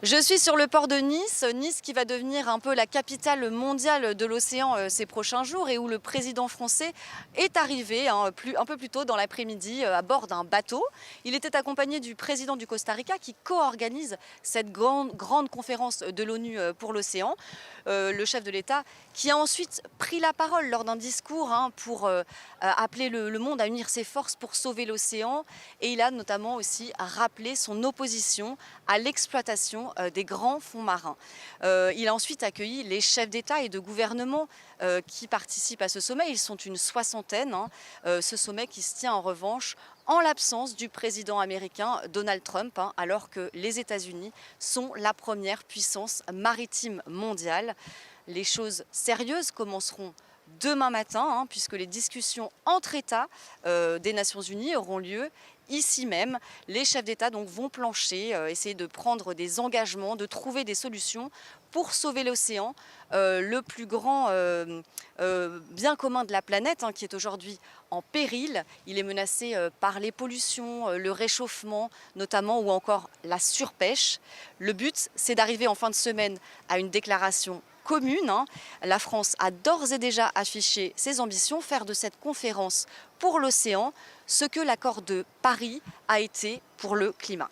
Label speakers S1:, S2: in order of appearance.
S1: Je suis sur le port de Nice, Nice qui va devenir un peu la capitale mondiale de l'océan ces prochains jours et où le président français est arrivé un peu plus tôt dans l'après-midi à bord d'un bateau. Il était accompagné du président du Costa Rica qui co-organise cette grande conférence de l'ONU pour l'océan. Le chef de l'État qui a ensuite pris la parole lors d'un discours pour appeler le monde à unir ses forces pour sauver l'océan, et il a notamment aussi rappelé son opposition à l'exploitation des grands fonds marins. Il a ensuite accueilli les chefs d'État et de gouvernement qui participent à ce sommet. Ils sont une soixantaine. Ce sommet qui se tient en revanche en l'absence du président américain Donald Trump, alors que les États-Unis sont la première puissance maritime mondiale. Les choses sérieuses commenceront demain matin, puisque les discussions entre États des Nations Unies auront lieu ici même. Les chefs d'État donc vont plancher, essayer de prendre des engagements, de trouver des solutions pour sauver l'océan, le plus grand bien commun de la planète, qui est aujourd'hui en péril. Il est menacé par les pollutions, le réchauffement notamment, ou encore la surpêche. Le but, c'est d'arriver en fin de semaine à une déclaration commune. La France a d'ores et déjà affiché ses ambitions, faire de cette conférence pour l'océan ce que l'accord de Paris a été pour le climat.